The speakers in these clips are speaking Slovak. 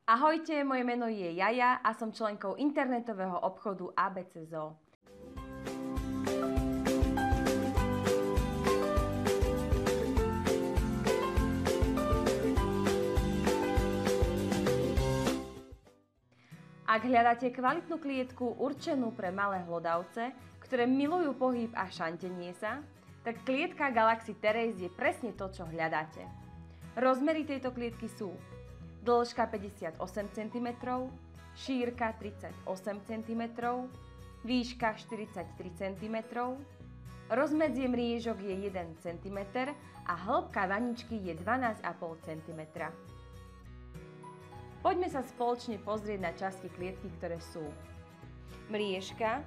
Ahojte, moje meno je Jaja a som členkou internetového obchodu ABC Zoo. Ak hľadáte kvalitnú klietku určenú pre malé hlodavce, ktoré milujú pohyb a šantenie sa, tak klietka Galaxy Terrace je presne to, čo hľadáte. Rozmery tejto klietky sú dĺžka 58 cm, šírka 38 cm, výška 43 cm, rozmedzie mriežok je 1 cm a hĺbka vaničky je 12,5 cm. Poďme sa spoločne pozrieť na časti klietky, ktoré sú mriežka,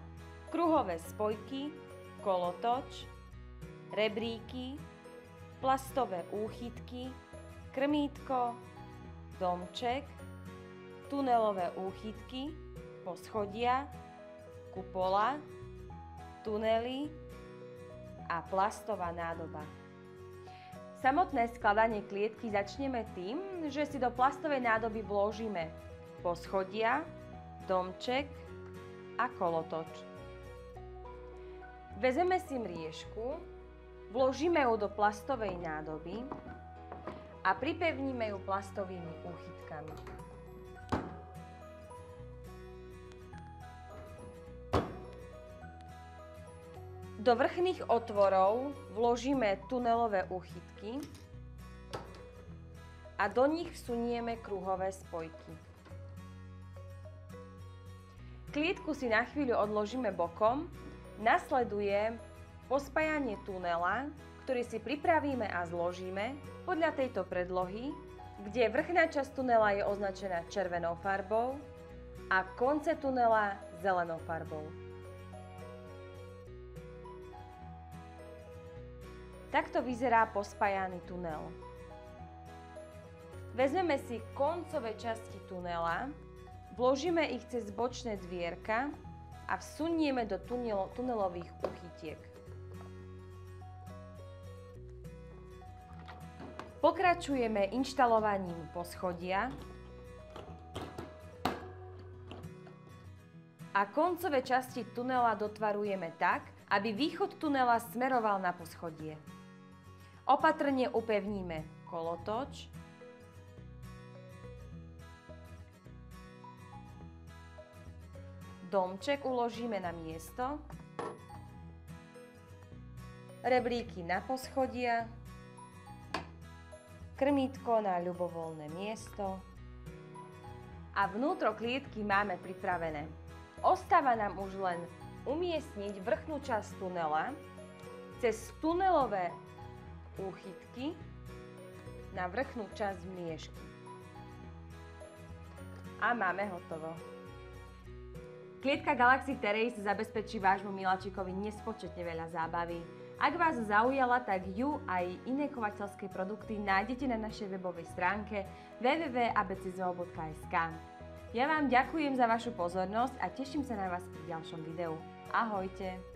kruhové spojky, kolotoč, rebríky, plastové úchytky, krmítko, domček, tunelové úchytky, poschodia, kupola, tunely a plastová nádoba. Samotné skladanie klietky začneme tým, že si do plastovej nádoby vložíme poschodia, domček a kolotoč. Vezmeme si mriežku, vložíme ju do plastovej nádoby a pripevníme ju plastovými úchytkami. Do vrchných otvorov vložíme tunelové úchytky a do nich vsunieme kruhové spojky. Klietku si na chvíľu odložíme bokom, nasleduje pospájanie tunela, ktorý si pripravíme a zložíme podľa tejto predlohy, kde vrchná časť tunela je označená červenou farbou a konce tunela zelenou farbou. Takto vyzerá pospájaný tunel. Vezmeme si koncové časti tunela, vložíme ich cez bočné dvierka a vsunieme do tunelových úchytiek. Pokračujeme inštalovaním poschodia a koncové časti tunela dotvarujeme tak, aby východ tunela smeroval na poschodie. Opatrne upevníme kolotoč, domček uložíme na miesto, rebríky na poschodia, krmítko na ľubovoľné miesto a vnútro klietky máme pripravené. Ostáva nám už len umiestniť vrchnú časť tunela cez tunelové úchytky na vrchnú časť mriežky. A máme hotovo. Klietka Galaxy Terrace zabezpečí vášmu miláčikovi nespočetne veľa zábavy. Ak vás zaujala, tak ju aj iné chovateľské produkty nájdete na našej webovej stránke www.abczoo.sk. Ja vám ďakujem za vašu pozornosť a teším sa na vás pri ďalšom videu. Ahojte!